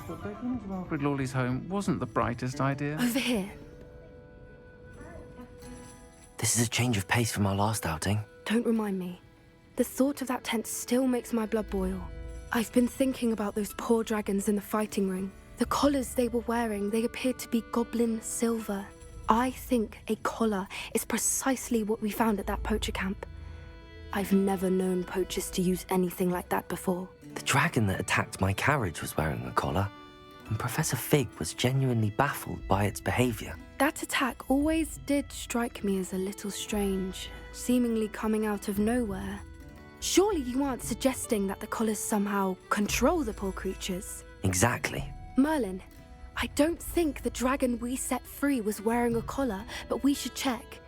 But begging into Alfred Lawley's home wasn't the brightest idea. Over here. This is a change of pace from our last outing. Don't remind me. The thought of that tent still makes my blood boil. I've been thinking about those poor dragons in the fighting ring. The collars they were wearing, they appeared to be goblin silver. I think a collar is precisely what we found at that poacher camp. I've never known poachers to use anything like that before. The dragon that attacked my carriage was wearing a collar, and Professor Fig was genuinely baffled by its behavior. That attack always did strike me as a little strange, seemingly coming out of nowhere. Surely you aren't suggesting that the collars somehow control the poor creatures? Exactly. Merlin, I don't think the dragon we set free was wearing a collar, but we should check.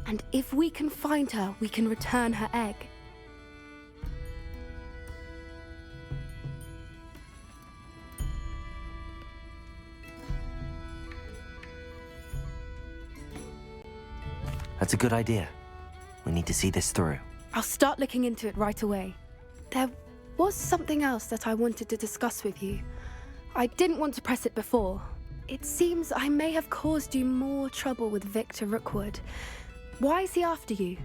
And if we can find her, we can return her egg. That's a good idea. We need to see this through. I'll start looking into it right away. There was something else that I wanted to discuss with you. I didn't want to press it before. It seems I may have caused you more trouble with Victor Rookwood. Why is he after you?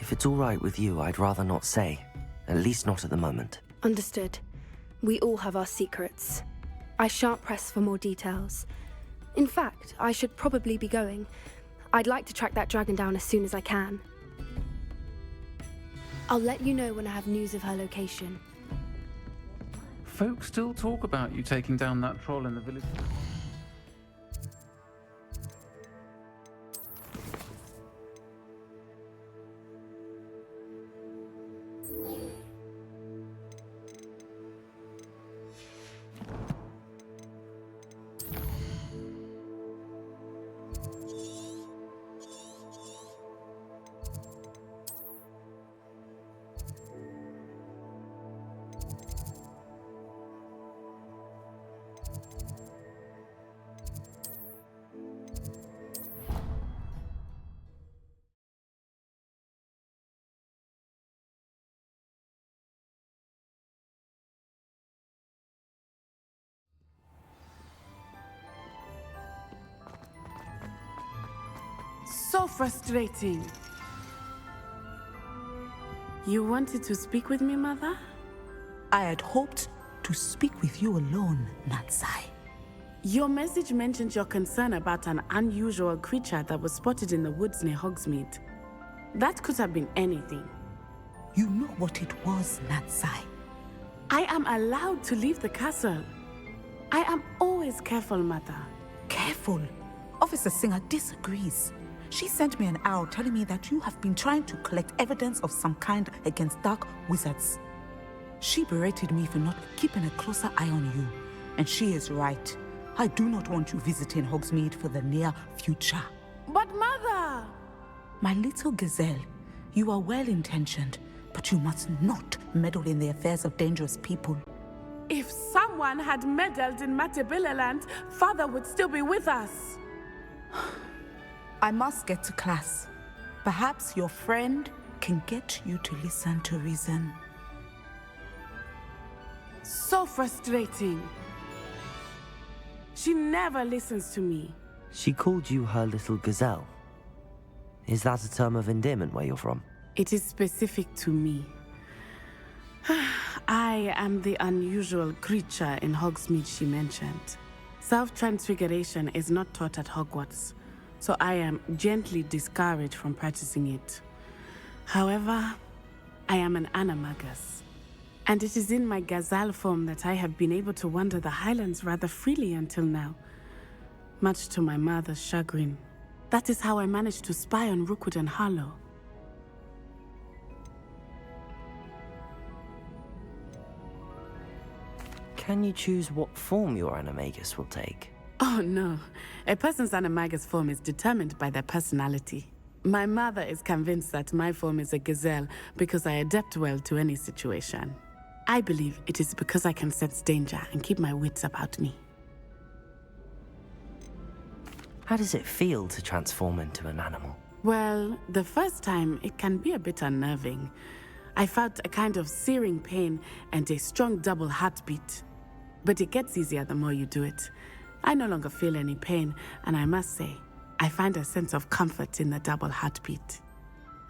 If it's all right with you, I'd rather not say. At least not at the moment. Understood. We all have our secrets. I shan't press for more details. In fact, I should probably be going. I'd like to track that dragon down as soon as I can. I'll let you know when I have news of her location. Folks still talk about you taking down that troll in the village. So frustrating. You wanted to speak with me, Mother? I had hoped to speak with you alone, Natsai. Your message mentioned your concern about an unusual creature that was spotted in the woods near Hogsmeade. That could have been anything. You know what it was, Natsai. I am allowed to leave the castle. I am always careful, Mother. Careful. Officer Singer disagrees. She sent me an owl telling me that you have been trying to collect evidence of some kind against dark wizards. She berated me for not keeping a closer eye on you. And she is right. I do not want you visiting Hogsmeade for the near future. But Mother! My little gazelle, you are well-intentioned, but you must not meddle in the affairs of dangerous people. If someone had meddled in Matabeleland, Father would still be with us. I must get to class. Perhaps your friend can get you to listen to reason. So frustrating. She never listens to me. She called you her little gazelle. Is that a term of endearment where you're from? It is specific to me. I am the unusual creature in Hogsmeade she mentioned. Self-transfiguration is not taught at Hogwarts, so I am gently discouraged from practicing it. However, I am an animagus, and it is in my gazelle form that I have been able to wander the Highlands rather freely until now, much to my mother's chagrin. That is how I managed to spy on Rookwood and Harlow. Can you choose what form your animagus will take? Oh no. A person's animagus form is determined by their personality. My mother is convinced that my form is a gazelle because I adapt well to any situation. I believe it is because I can sense danger and keep my wits about me. How does it feel to transform into an animal? Well, the first time it can be a bit unnerving. I felt a kind of searing pain and a strong double heartbeat. But it gets easier the more you do it. I no longer feel any pain, and I must say, I find a sense of comfort in the double heartbeat.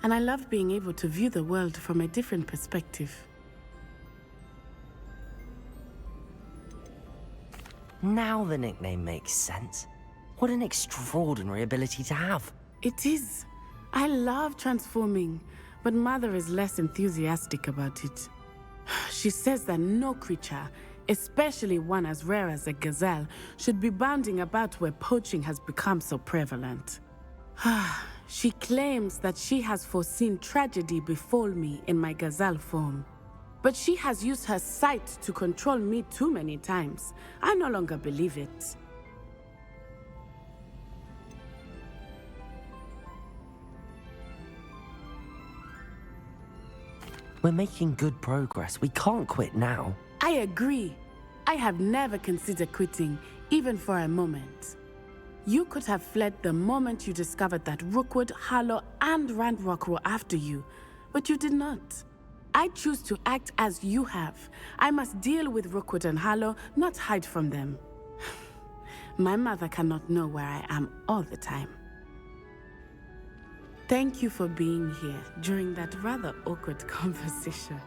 And I love being able to view the world from a different perspective. Now the nickname makes sense. What an extraordinary ability to have. It is. I love transforming, but Mother is less enthusiastic about it. She says that no creature, especially one as rare as a gazelle, should be bounding about where poaching has become so prevalent. She claims that she has foreseen tragedy befall me in my gazelle form. But she has used her sight to control me too many times. I no longer believe it. We're making good progress. We can't quit now. I agree. I have never considered quitting, even for a moment. You could have fled the moment you discovered that Rookwood, Harlow, and Ranrock were after you, but you did not. I choose to act as you have. I must deal with Rookwood and Harlow, not hide from them. My mother cannot know where I am all the time. Thank you for being here during that rather awkward conversation.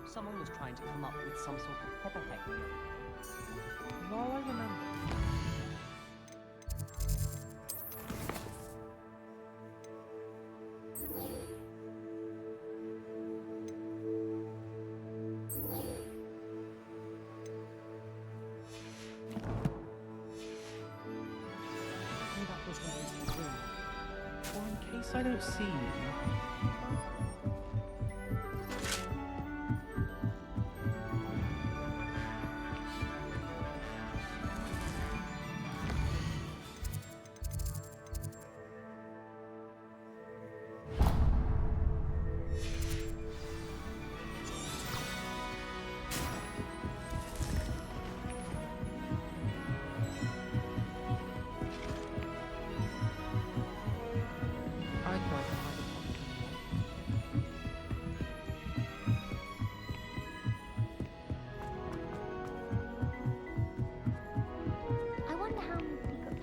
Someone was trying to come up with some sort of proper heck. Now I remember. That was the room. Or in case I don't see you. I thought I might have I wonder how many people can.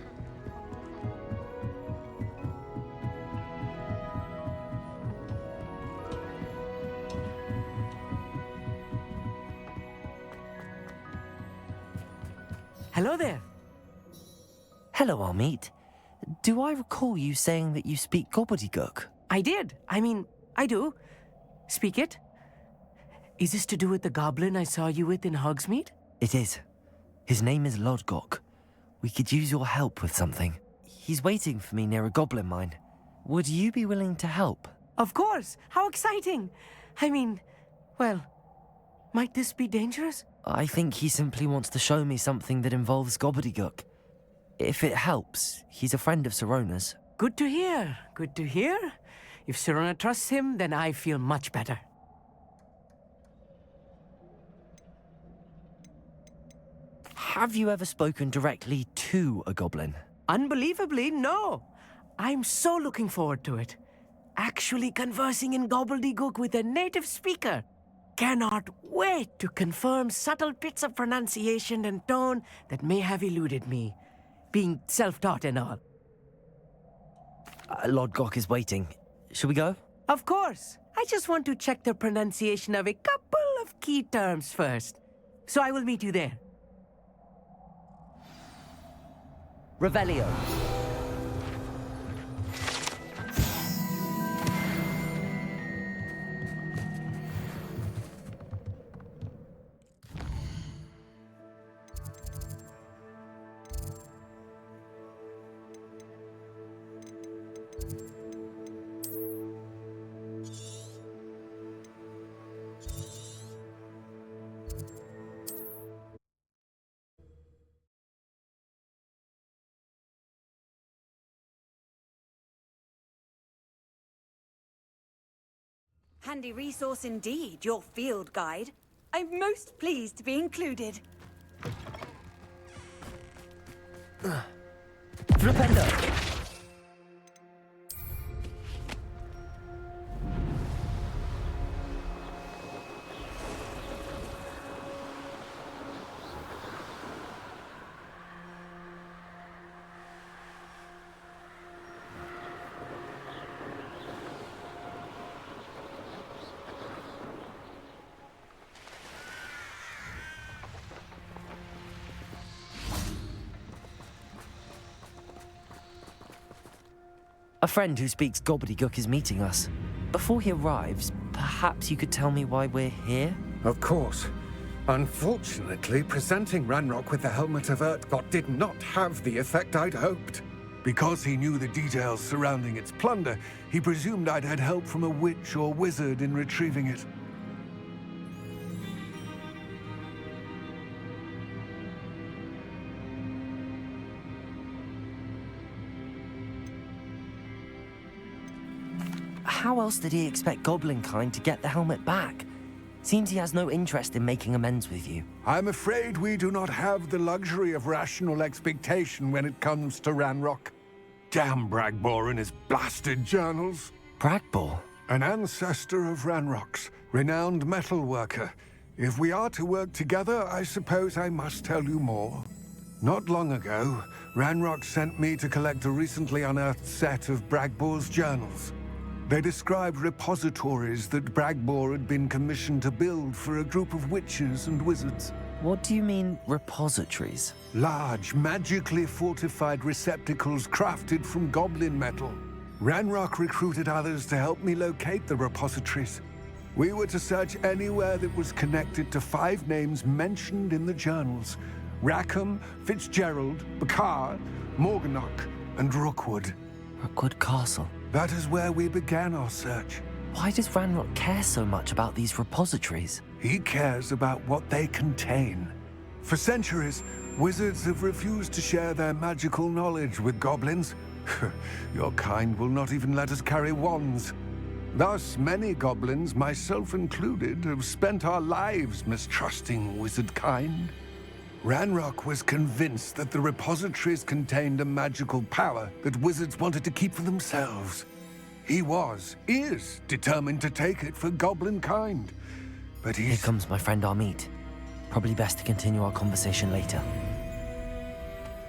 Hello there. Hello, Amit. Do I recall you saying that you speak gobbledygook? I did. I do. Speak it. Is this to do with the goblin I saw you with in Hogsmeade? It is. His name is Lodgok. We could use your help with something. He's waiting for me near a goblin mine. Would you be willing to help? Of course. How exciting. Well, might this be dangerous? I think he simply wants to show me something that involves gobbledygook. If it helps, he's a friend of Sirona's. Good to hear. Good to hear. If Sirona trusts him, then I feel much better. Have you ever spoken directly to a goblin? Unbelievably, no. I'm so looking forward to it. Actually conversing in gobbledygook with a native speaker. Cannot wait to confirm subtle bits of pronunciation and tone that may have eluded me, being self-taught and all. Lodgok is waiting. Shall we go? Of course. I just want to check the pronunciation of a couple of key terms first. So I will meet you there. Revelio. Handy resource indeed, your field guide. I'm most pleased to be included. Flipendo! A friend who speaks gobbledygook is meeting us. Before he arrives, perhaps you could tell me why we're here? Of course. Unfortunately, presenting Ranrock with the Helmet of Urtkot did not have the effect I'd hoped. Because he knew the details surrounding its plunder, he presumed I'd had help from a witch or wizard in retrieving it. How else did he expect Goblinkind to get the helmet back? Seems he has no interest in making amends with you. I'm afraid we do not have the luxury of rational expectation when it comes to Ranrock. Damn Bragbor and his blasted journals. Bragbor? An ancestor of Ranrock's, renowned metal worker. If we are to work together, I suppose I must tell you more. Not long ago, Ranrock sent me to collect a recently unearthed set of Bragbor's journals. They described repositories that Bragbor had been commissioned to build for a group of witches and wizards. What do you mean, repositories? Large, magically fortified receptacles crafted from goblin metal. Ranrock recruited others to help me locate the repositories. We were to search anywhere that was connected to 5 names mentioned in the journals: Rackham, Fitzgerald, Bakar, Morganach, and Rookwood. Rookwood Castle. That is where we began our search. Why does Ranrock care so much about these repositories? He cares about what they contain. For centuries, wizards have refused to share their magical knowledge with goblins. Your kind will not even let us carry wands. Thus, many goblins, myself included, have spent our lives mistrusting wizard kind. Ranrock was convinced that the repositories contained a magical power that wizards wanted to keep for themselves. He is determined to take it for goblin kind. But Here comes my friend Amit. Probably best to continue our conversation later.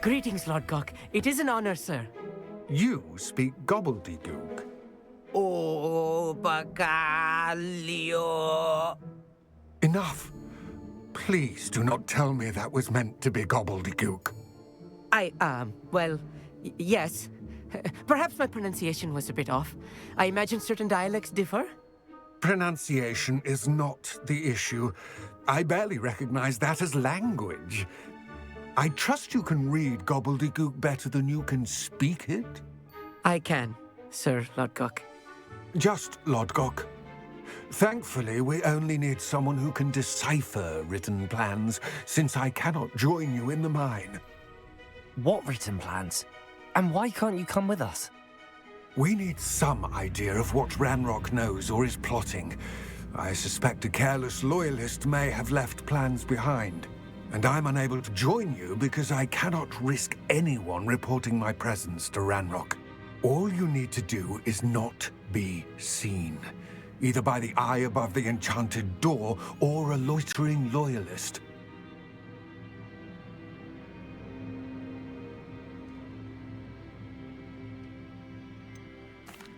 Greetings, Lord Gok. It is an honor, sir. You speak gobbledygook. Oh, Bagalio. Enough. Please do not tell me that was meant to be gobbledygook. Yes. Perhaps my pronunciation was a bit off. I imagine certain dialects differ? Pronunciation is not the issue. I barely recognize that as language. I trust you can read gobbledygook better than you can speak it? I can, Sir Lord Gok. Just Lord Gok. Thankfully, we only need someone who can decipher written plans, since I cannot join you in the mine. What written plans? And why can't you come with us? We need some idea of what Ranrock knows or is plotting. I suspect a careless loyalist may have left plans behind. And I'm unable to join you because I cannot risk anyone reporting my presence to Ranrock. All you need to do is not be seen. Either by the eye above the enchanted door, or a loitering loyalist.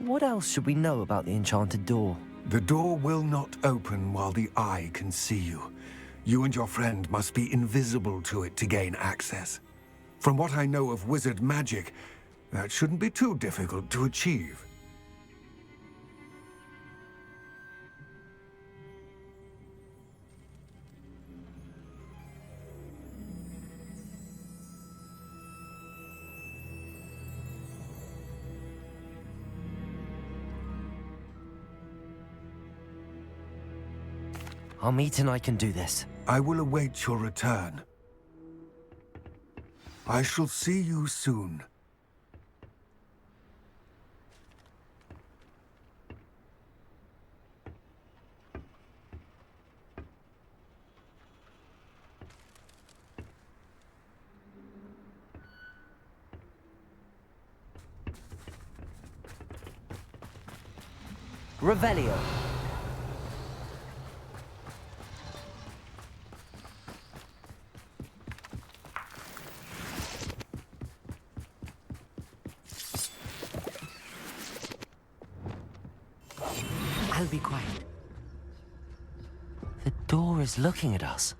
What else should we know about the enchanted door? The door will not open while the eye can see you. You and your friend must be invisible to it to gain access. From what I know of wizard magic, that shouldn't be too difficult to achieve. Amit and I can do this. I will await your return. I shall see you soon. Revelio. I'll be quiet. The door is looking at us.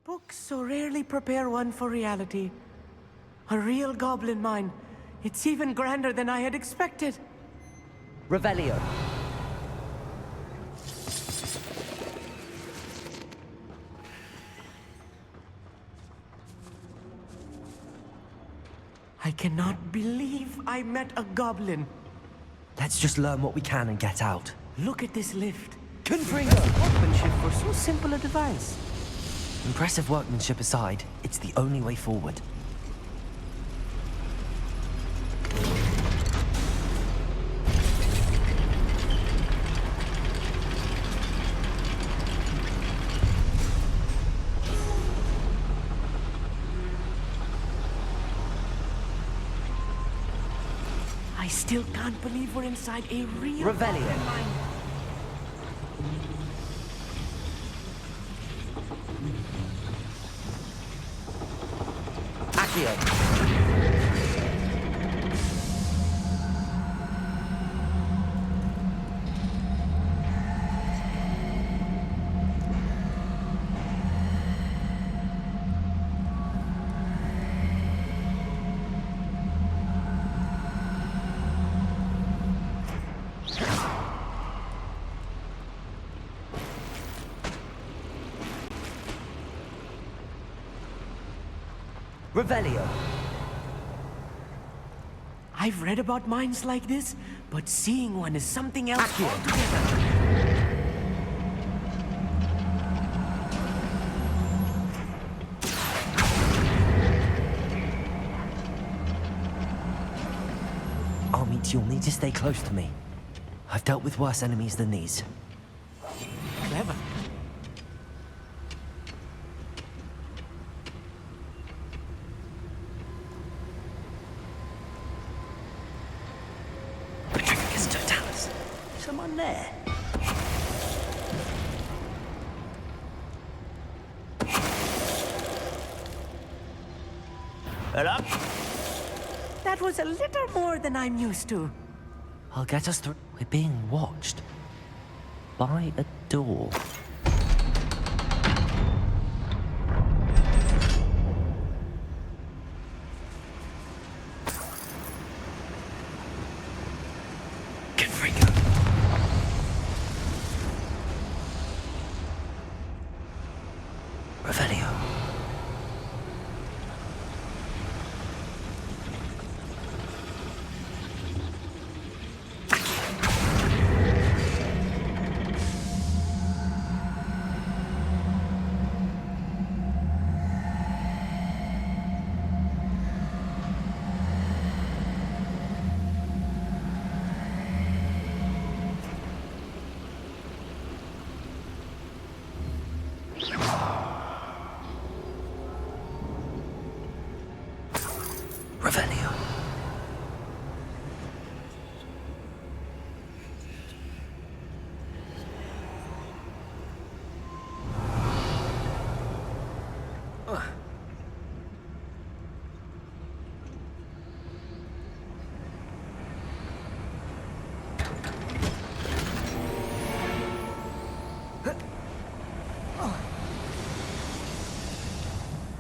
Books so rarely prepare one for reality. A real goblin mine. It's even grander than I had expected. Revelio. I cannot believe I met a goblin. Let's just learn what we can and get out. Look at this lift. Confringo! Workmanship for so simple a device. Impressive workmanship aside, it's the only way forward. I still can't believe we're inside a real Revelio. goblin mine. Accio. Revelio. I've read about mines like this, but seeing one is something else Accio. altogether. Armit, you'll need to stay close to me. I've dealt with worse enemies than these. Clever. Patricus Totalis. Someone there. Hello? That was a little more than I'm used to. I'll get us through. We're being watched. By a door. Confringo. Revelio. Revelio.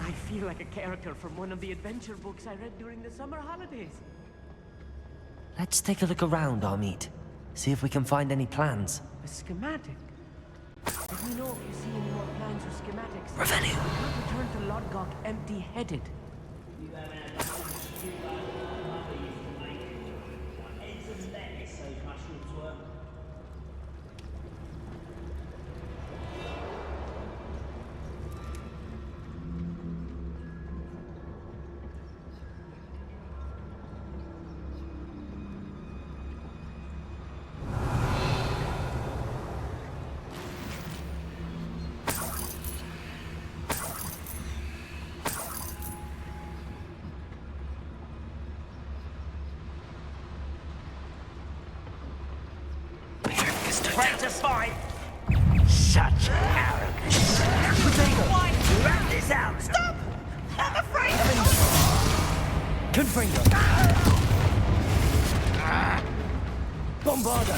I feel like a character from one of the adventure books I read during the summer holidays. Let's take a look around, Armit. See if we can find any plans. A schematic. Let me know if you see any more plans or schematics. Revelio. I can't return to Lodgok empty-headed. afraid to fight. Such arrogance. Why? Rat this out. Stop! I'm afraid. Confringo. Bombarda.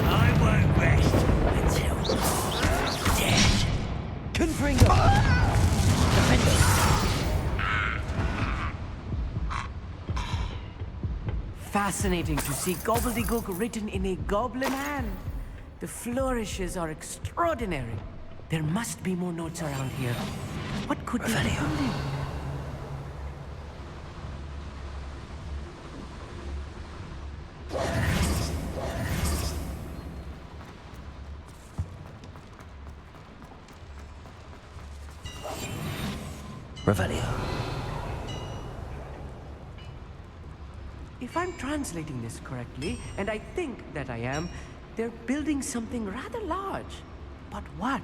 I won't rest until dead. Confringo. Fascinating to see gobbledygook written in a goblin hand. The flourishes are extraordinary. There must be more notes around here. What could they be building? Revelio. If I'm translating this correctly, and I think that I am, they're building something rather large. But what?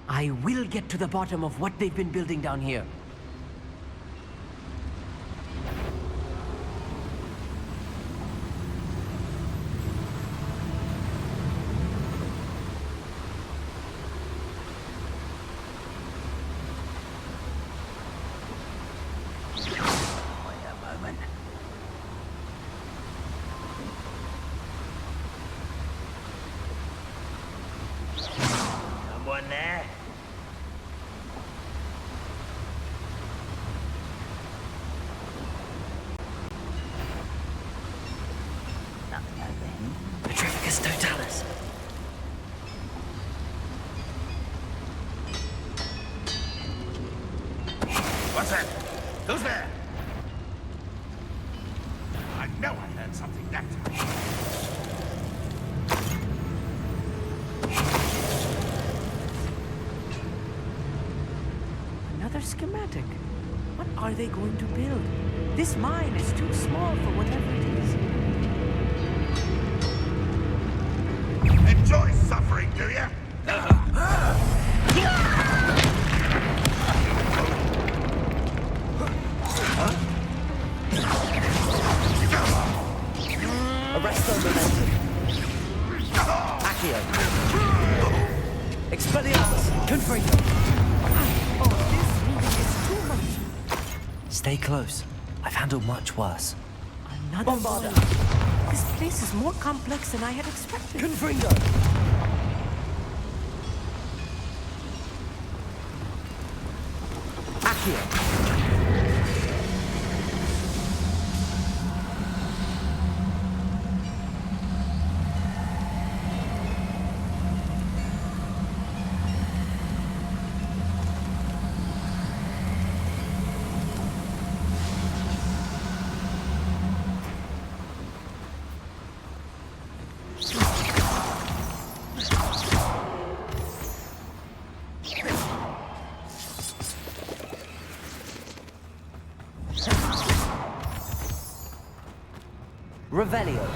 I will get to the bottom of what they've been building down here. Someone there? Petrificus totalis. What's that? Who's there? I know I heard something that time. Another schematic. What are they going to build? This mine is too small for whatever it is. Enjoy suffering, do you? Arresto momentum. Accio. Expelliarmus. Confringo. Oh, this really is too much. Stay close. I've handled much worse. Another Bombarda. mine. This place is more complex than I had expected. Confringo. Accio. Revelio.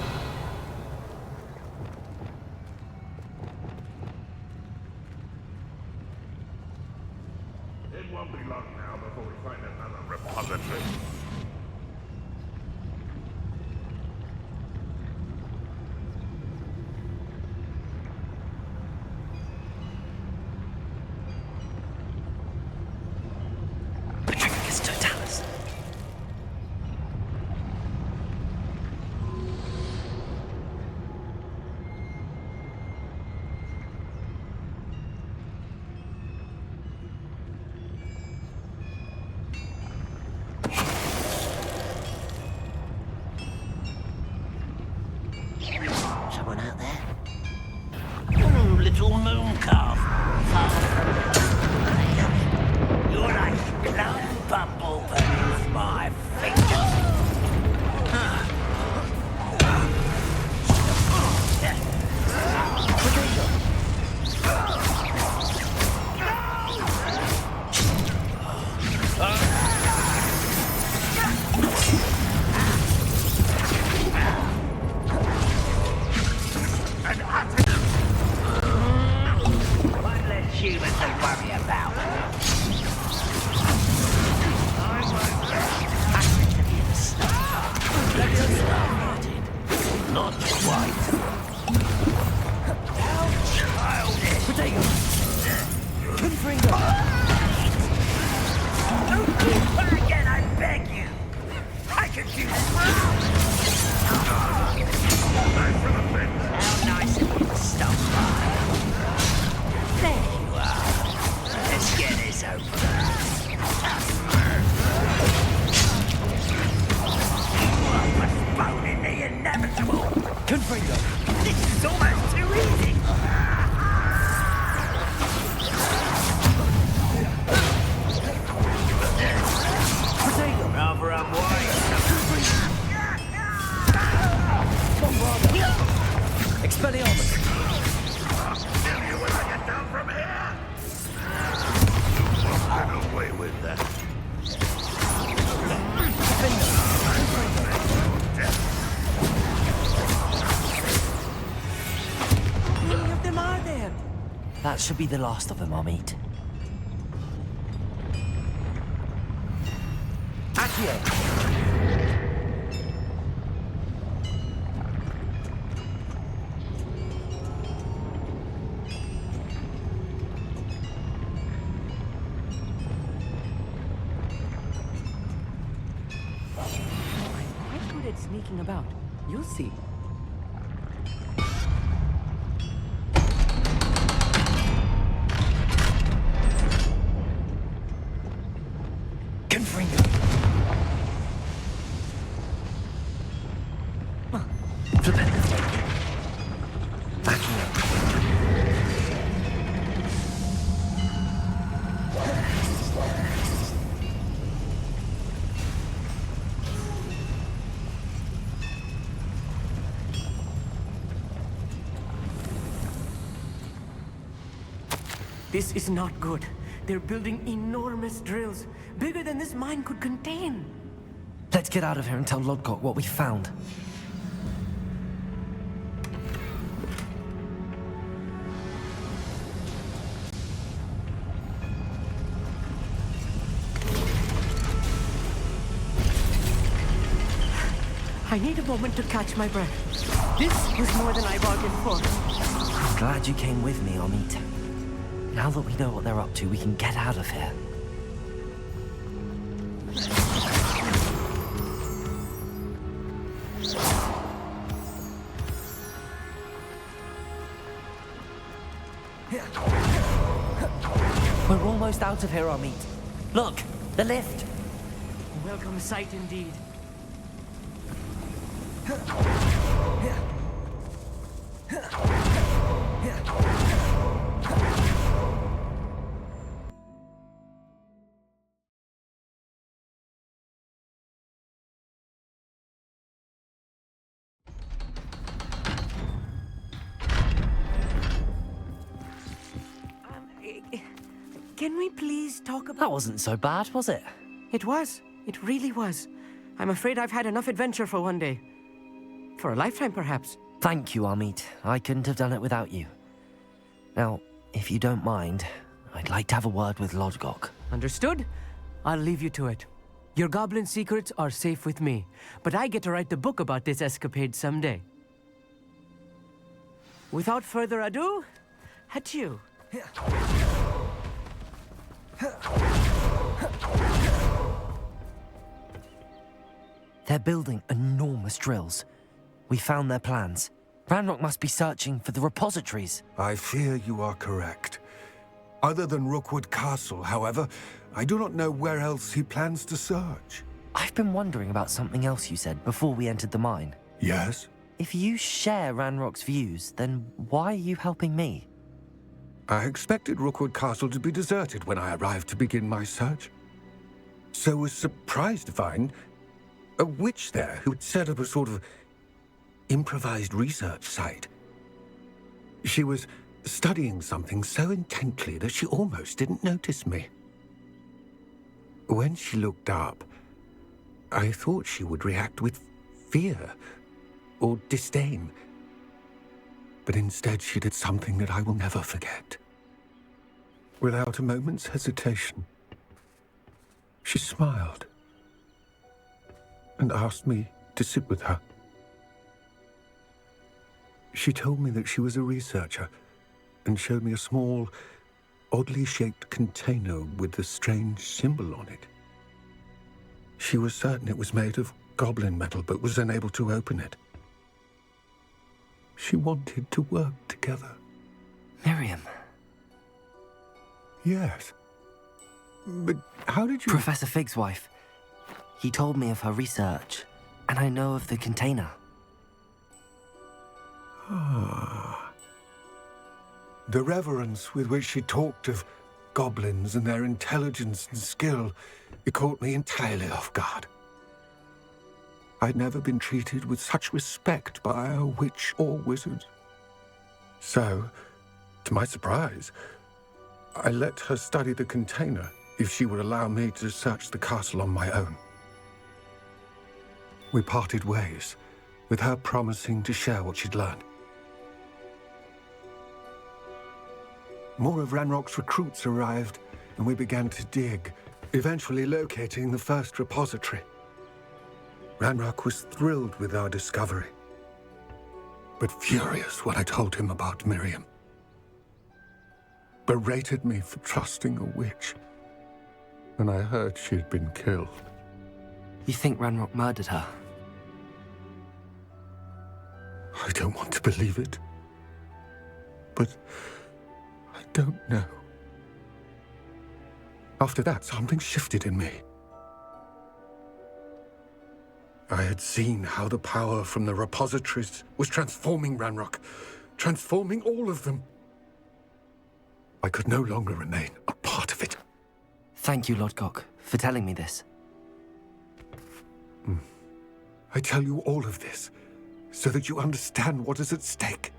It won't be long now before we find another repository. Petrificus totalis. Someone out there? Oh, little moon calf. You're like glum bumble beneath my fingers. One less human to worry about. I won't That should be the last of them, Amit. Accio! I'm quite good at sneaking about. You'll see. Confringo! Flipendo. Accio! This is not good. They're building enormous drills, bigger than this mine could contain. Let's get out of here and tell Lodgok what we found. I need a moment to catch my breath. This was more than I bargained for. I'm glad you came with me, Amit. Now that we know what they're up to, we can get out of here. We're almost out of here, Amit. Look, the lift. Welcome sight indeed. Can we please talk about... That wasn't so bad, was it? It was. It really was. I'm afraid I've had enough adventure for one day. For a lifetime, perhaps. Thank you, Amit. I couldn't have done it without you. Now, if you don't mind, I'd like to have a word with Lodgok. Understood? I'll leave you to it. Your goblin secrets are safe with me, but I get to write the book about this escapade someday. Without further ado, adieu. They're building enormous drills. We found their plans. Ranrock must be searching for the repositories. I fear you are correct. Other than Rookwood Castle, however, I do not know where else he plans to search. I've been wondering about something else you said before we entered the mine. Yes? If you share Ranrock's views, then why are you helping me? I expected Rookwood Castle to be deserted when I arrived to begin my search. So was surprised to find a witch there who had set up a sort of improvised research site. She was studying something so intently that she almost didn't notice me. When she looked up, I thought she would react with fear or disdain. But instead she did something that I will never forget. Without a moment's hesitation, she smiled and asked me to sit with her. She told me that she was a researcher and showed me a small, oddly shaped container with a strange symbol on it. She was certain it was made of goblin metal, but was unable to open it. She wanted to work together. Miriam. Yes. But how did you... Professor Fig's wife. He told me of her research, and I know of the container. Ah. The reverence with which she talked of goblins and their intelligence and skill, it caught me entirely off guard. I'd never been treated with such respect by a witch or wizard. So, to my surprise, I let her study the container if she would allow me to search the castle on my own. We parted ways, with her promising to share what she'd learned. more of Ranrock's recruits arrived, and we began to dig, eventually locating the first repository. Ranrock was thrilled with our discovery, but furious when I told him about Miriam. Berated me for trusting a witch, and I heard she had been killed. You think Ranrock murdered her? I don't want to believe it, but I don't know. After that, something shifted in me. I had seen how the power from the repositories was transforming Ranrock, transforming all of them. I could no longer remain a part of it. Thank you, Lodgok, for telling me this. I tell you all of this so that you understand what is at stake.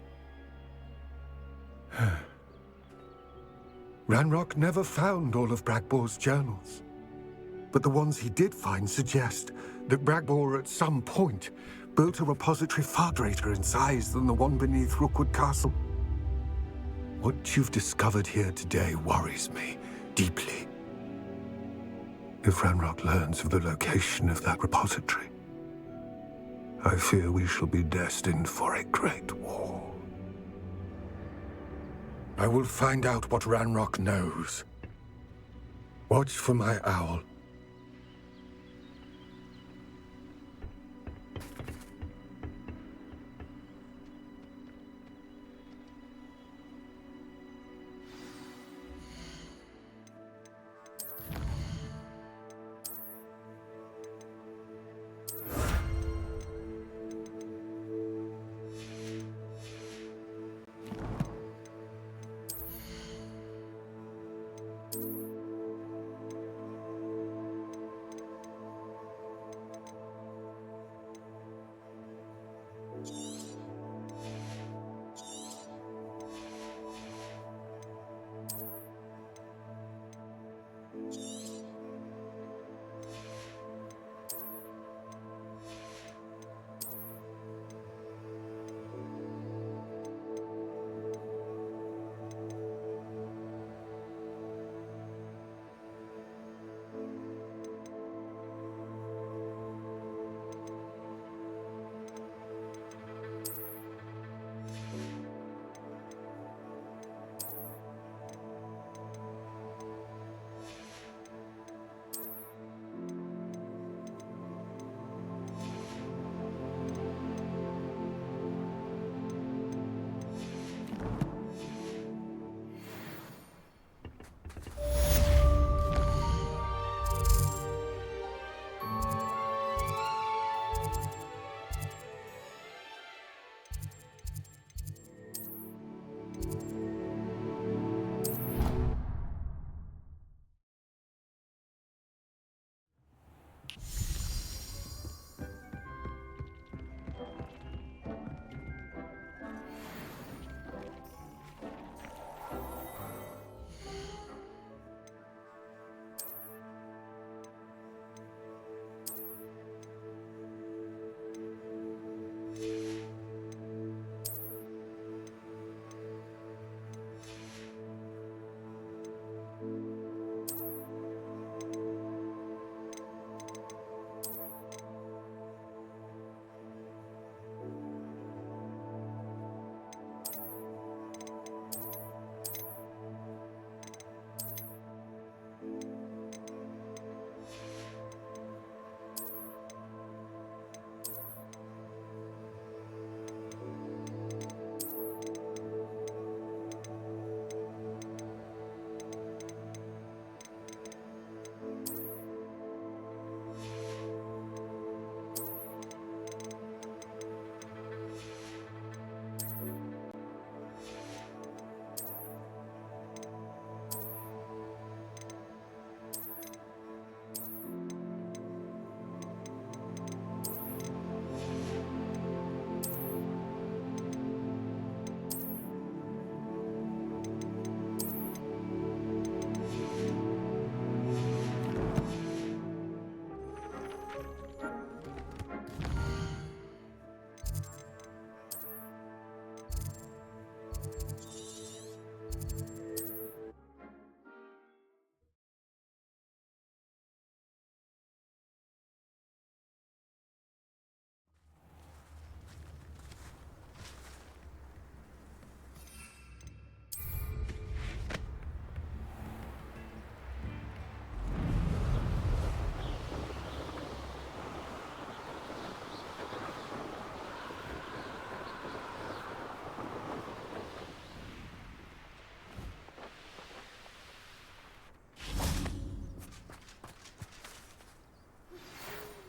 Ranrock never found all of Bragbor's journals, but the ones he did find suggest that Bragbor at some point built a repository far greater in size than the one beneath Rookwood Castle. What you've discovered here today worries me deeply. If Ranrock learns of the location of that repository, I fear we shall be destined for a great war. I will find out what Ranrock knows. Watch for my owl.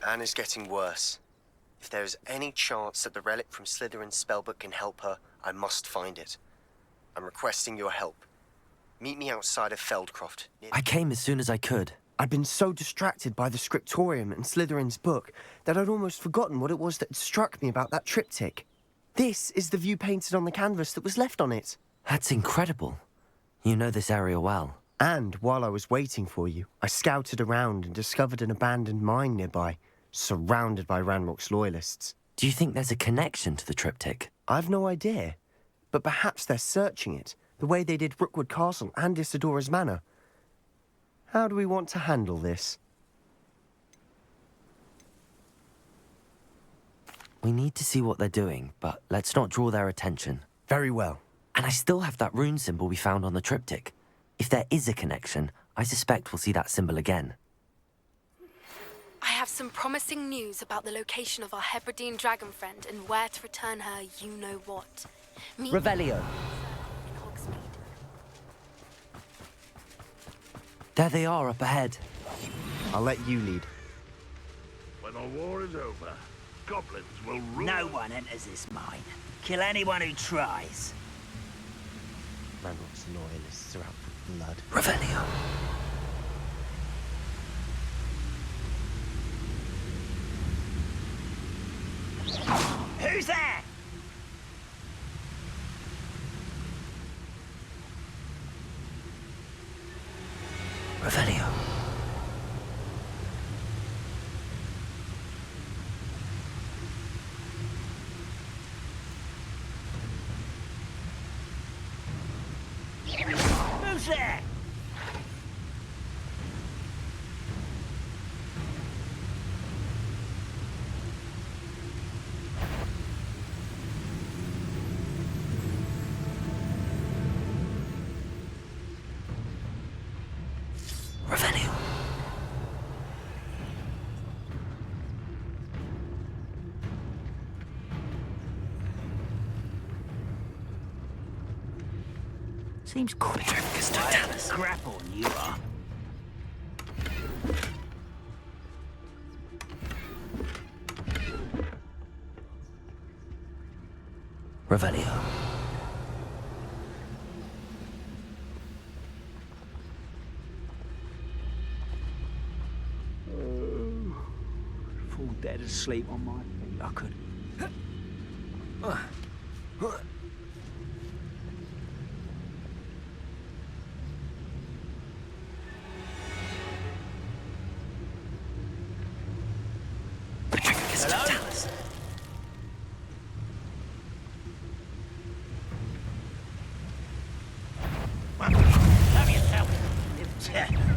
Anne is getting worse. If there is any chance that the relic from Slytherin's spellbook can help her, I must find it. I'm requesting your help. Meet me outside of Feldcroft. I came as soon as I could. I'd been so distracted by the scriptorium and Slytherin's book that I'd almost forgotten what it was that struck me about that triptych. This is the view painted on the canvas that was left on it. That's incredible. You know this area well. And while I was waiting for you, I scouted around and discovered an abandoned mine nearby, surrounded by Ranrock's loyalists. Do you think there's a connection to the triptych? I've no idea, but perhaps they're searching it, the way they did Rookwood Castle and Isidora's Manor. How do we want to handle this? We need to see what they're doing, but let's not draw their attention. Very well. And I still have that rune symbol we found on the triptych. If there is a connection, I suspect we'll see that symbol again. I have some promising news about the location of our Hebridean dragon friend and where to return her you-know-what. Revelio. There they are up ahead. I'll let you lead. When the war is over, goblins will rule. No one enters this mine. Kill anyone who tries. Ranrock's loyalists are out for blood. Revelio. Who's there? Revelio. Who's there? Revelio. Seems quick. Grapple, you are. Revelio. Fall dead asleep on my feet. I could. Have yourself.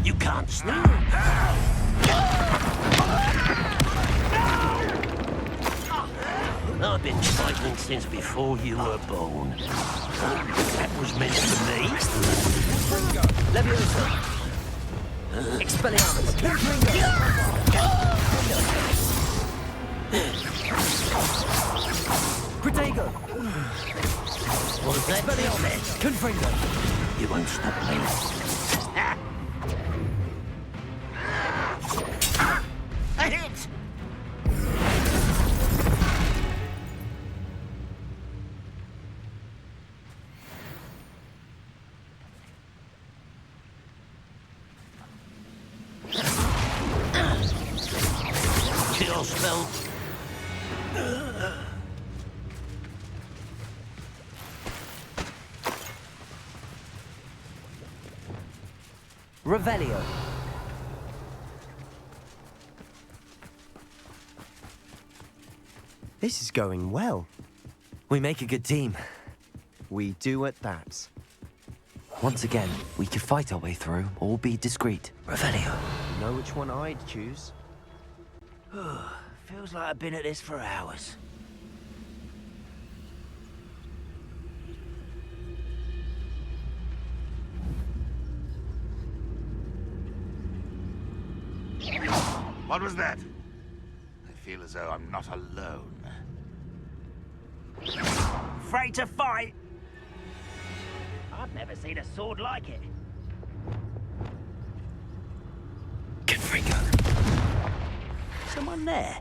You can't stop. I've been fighting since before you were born. That was meant for me. Leviosa. Expelliarmus. Protego. What is that? Expelliarmus. Confringo. You won't stop me. A hit! Kill spell. Revelio. This is going well. We make a good team. We do at that. Once again, we could fight our way through or be discreet. Revelio. You know which one I'd choose? Feels like I've been at this for hours. What was that? I feel as though I'm not alone. Afraid to fight? I've never seen a sword like it. Confringo. Someone there?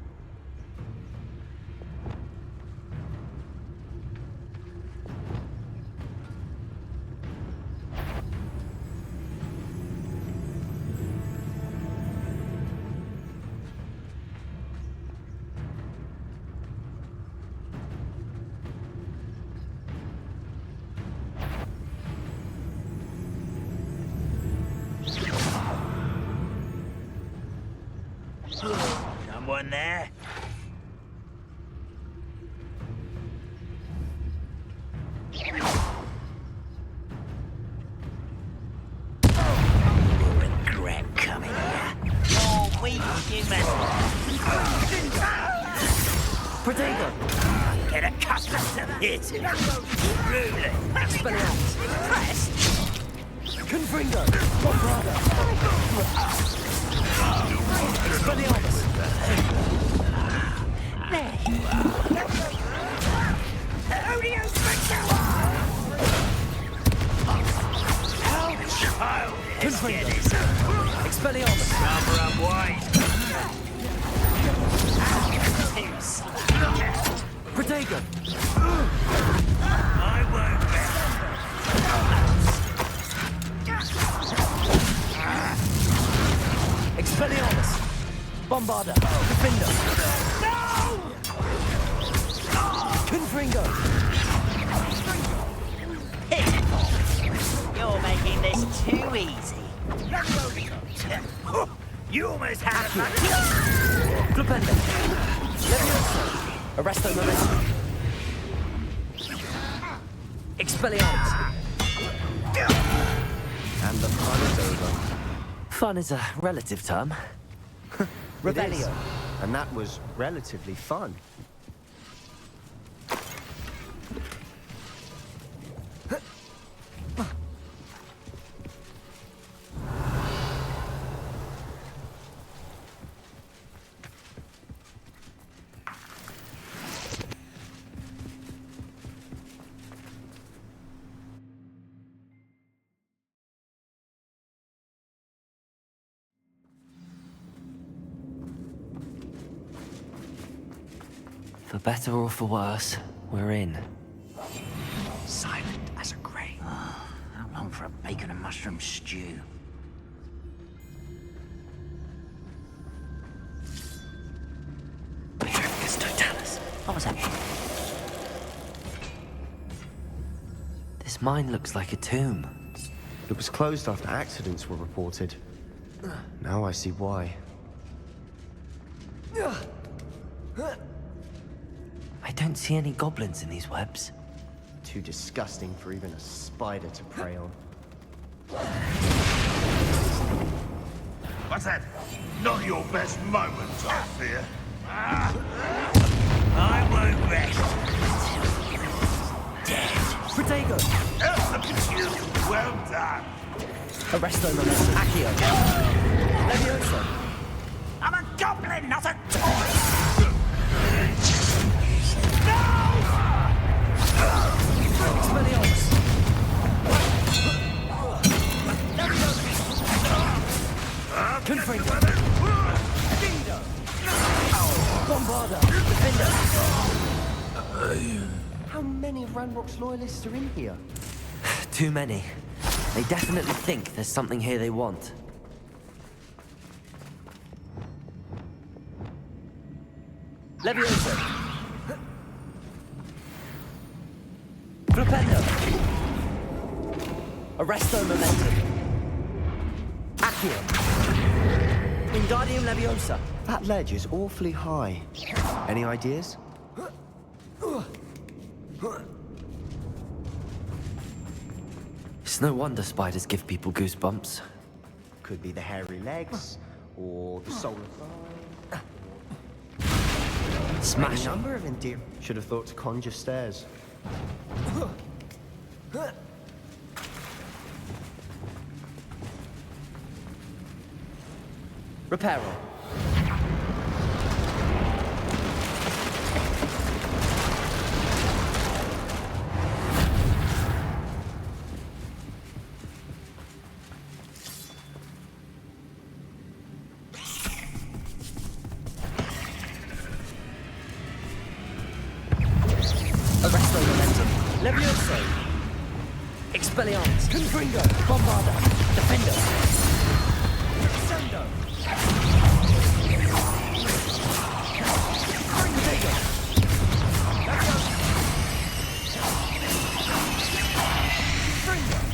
Someone there? You'll regret coming here. You're weak, human. Protego! Get accustomed to this. Ruling. Expelliarmus. Impressed. Confringo! Bombarda! Expelliarmus! There you are. Odio Spectre! Child, Confringo! Expelliarmus! Cover up wide. Protego! I won't bet. Expelliarmus! Bombarda! Defender! No! Confringo! You're making this too easy. You almost had a Flipendo! Leviosa! Arresto Momentum! Expelliarmus! And the fun is over. Fun is a relative term. It is. Rebellion. And that was relatively fun. For better or for worse, we're in. Silent as a grave. How long for a bacon and mushroom stew? Petrificus Totalis. What was that? This mine looks like a tomb. It was closed after accidents were reported. Now I see why. I don't see any goblins in these webs. Too disgusting for even a spider to prey on. What's that? Not your best moment, I fear. I won't rest until dead. Protego! Look at you! Well done! Arresto Momentum. Accio! Leviosa! I'm a goblin, not a toy! Expelliarmus! Confringo! Bombarda! Defender! How many Ranrock's loyalists are in here? Too many. They definitely think there's something here they want. Leviosa! Flipendo! Arresto Momentum! Accio! Wingardium Leviosa! That ledge is awfully high. Any ideas? It's no wonder spiders give people goosebumps. Could be the hairy legs, or the solar eye. Smash A 'em. number of endear. Should have thought to conjure stairs. Reparo. Levioso! Expelliarmus! Confringo! Bombarda! Defender! Crescendo! Protego! Confringo!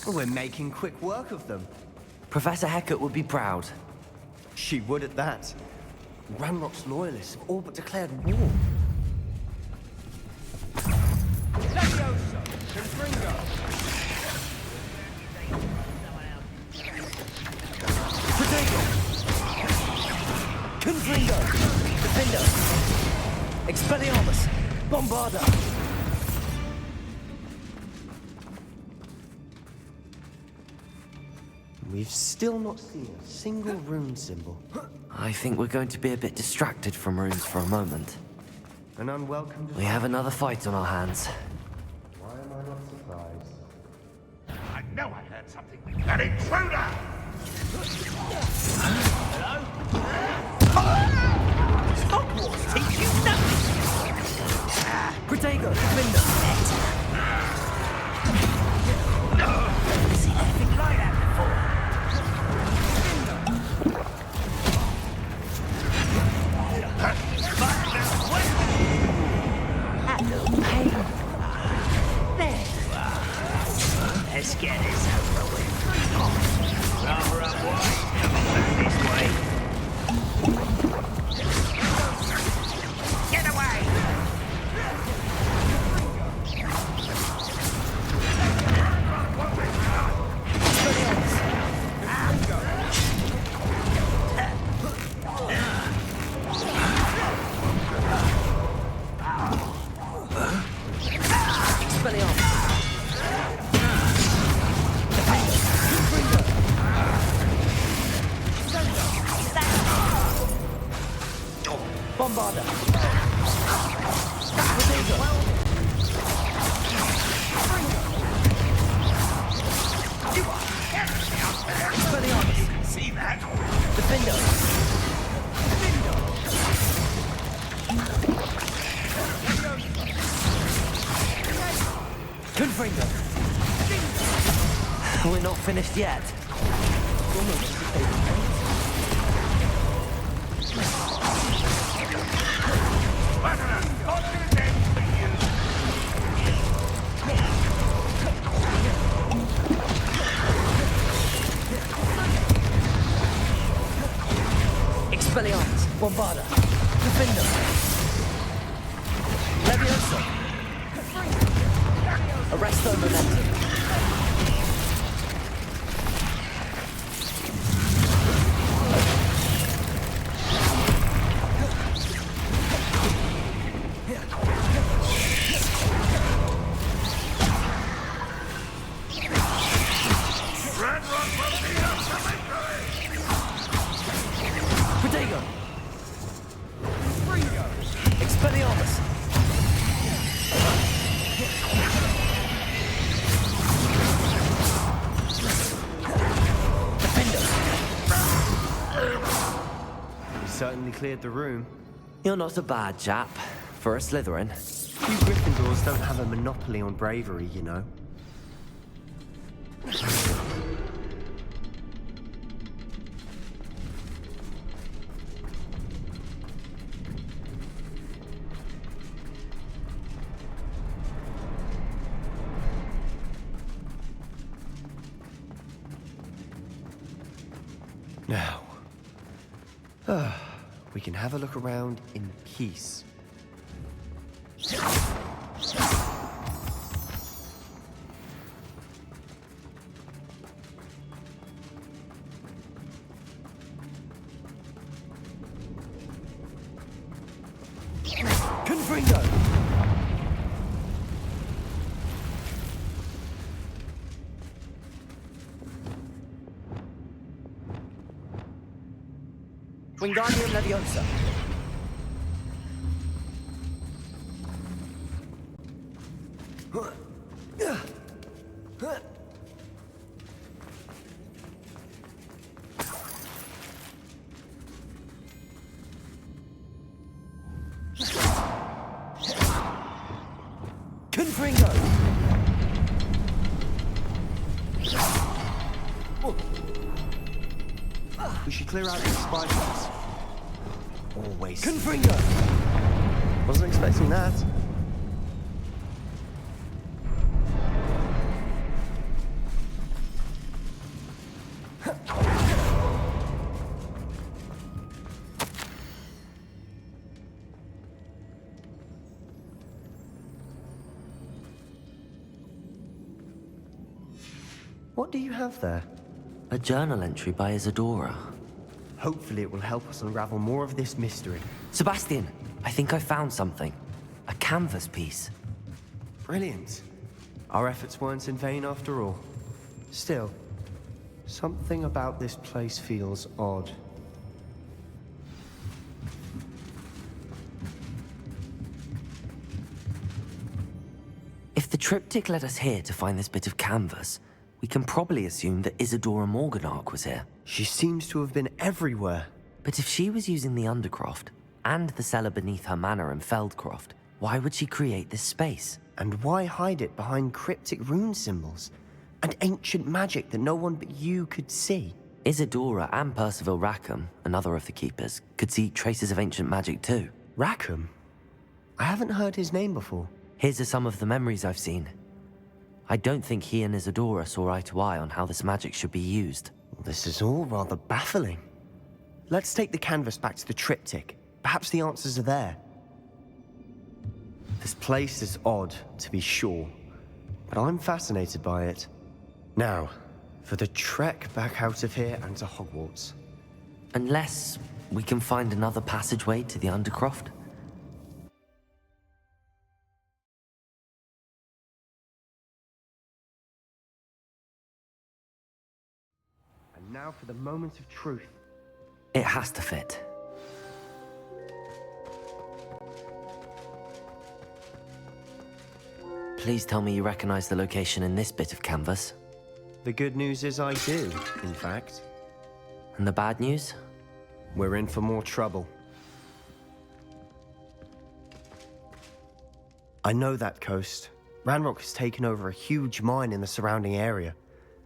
We're making quick work of them. Professor Hecat would be proud. She would at that. Ranrock's loyalists have all but declared war. Levioso! Confringo! Protego! Confringo! Defender! Expelliarmus! Bombarda! We've still not seen a single rune symbol. I think we're going to be a bit distracted from runes for a moment. An unwelcome... We have another fight on our hands. Why am I not surprised? I know I heard something. An intruder! Hello? Hogwarts teach you nothing! Protego! Defender! Never seen anything like that before. Let's get this over with. Rather up wide, coming back this way. Get away! Bombarda! You can see that. Defender! Confringo! We're not finished yet. Expelliarmus! Bombarda! Defender! Levioso! Arresto momentum! Protego! Expelliarmus! Defender! We certainly cleared the room. You're not a bad chap for a Slytherin. You Gryffindors don't have a monopoly on bravery, you know. Now, we can have a look around in peace. Confringo! Wingardium Leviosa! We should clear out these spiders. Always. Confringo! Wasn't expecting that. What do you have there? A journal entry by Isadora. Hopefully it will help us unravel more of this mystery. Sebastian, I think I found something. A canvas piece. Brilliant. Our efforts weren't in vain after all. Still, something about this place feels odd. If the triptych led us here to find this bit of canvas, we can probably assume that Isadora Morganach was here. She seems to have been everywhere. But if she was using the Undercroft, and the cellar beneath her manor in Feldcroft, why would she create this space? And why hide it behind cryptic rune symbols? And ancient magic that no one but you could see? Isadora and Percival Rackham, another of the Keepers, could see traces of ancient magic too. Rackham? I haven't heard his name before. Here's are some of the memories I've seen. I don't think he and Isadora saw eye to eye on how this magic should be used. This is all rather baffling. Let's take the canvas back to the triptych. Perhaps the answers are there. This place is odd, to be sure, but I'm fascinated by it. Now, for the trek back out of here and to Hogwarts. Unless we can find another passageway to the Undercroft. And now for the moment of truth. It has to fit. Please tell me you recognize the location in this bit of canvas. The good news is I do, in fact. And the bad news? We're in for more trouble. I know that coast. Ranrock has taken over a huge mine in the surrounding area.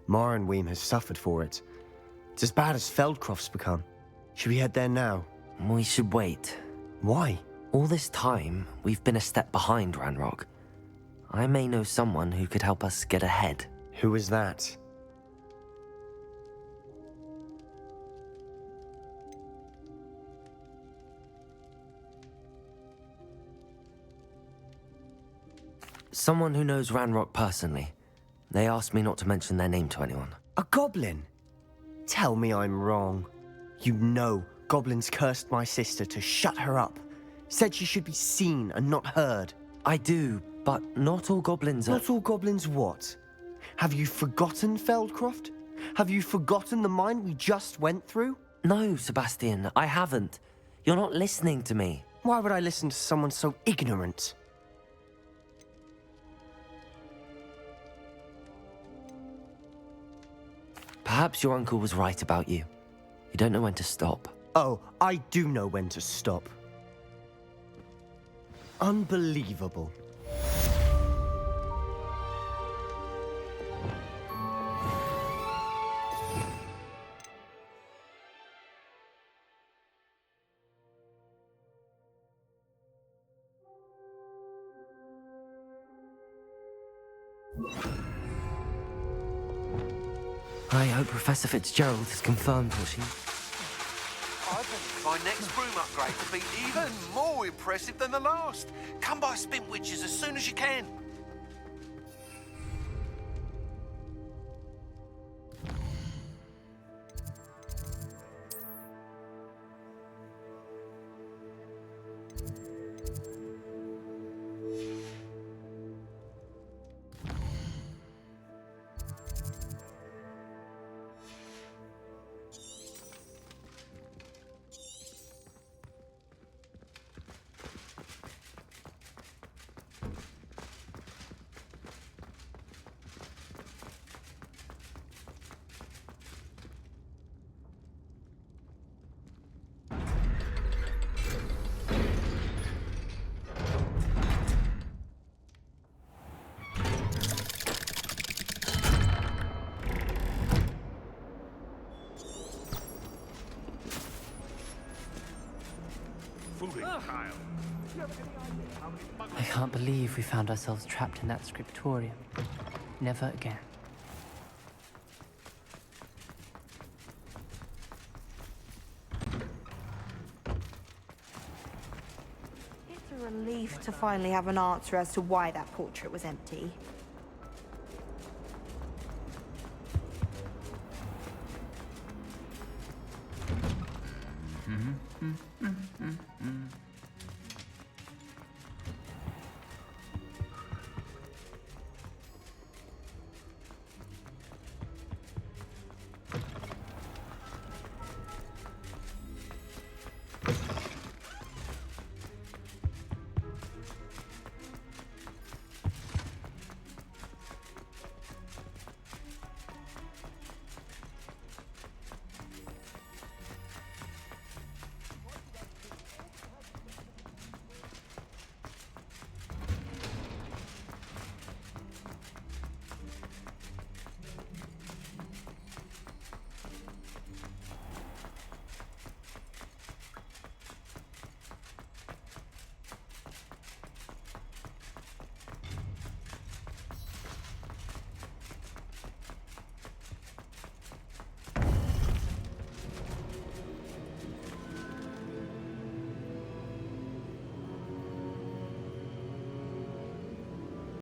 Mornweem has suffered for it. It's as bad as Feldcroft's become. Should we head there now? We should wait. Why? All this time, we've been a step behind Ranrock. I may know someone who could help us get ahead. Who is that? Someone who knows Ranrock personally. They asked me not to mention their name to anyone. A goblin? Tell me I'm wrong. You know goblins cursed my sister to shut her up. Said she should be seen and not heard. I do, but not all goblins are... Not all goblins what? Have you forgotten Feldcroft? Have you forgotten the mine we just went through? No, Sebastian, I haven't. You're not listening to me. Why would I listen to someone so ignorant? Perhaps your uncle was right about you. You don't know when to stop. Oh, I do know when to stop. Unbelievable. I hope Professor Fitzgerald has confirmed what she... I think my next broom upgrade will be even more impressive than the last. Come by Spintwitches as soon as you can. I can't believe we found ourselves trapped in that scriptorium. Never again. It's a relief to finally have an answer as to why that portrait was empty.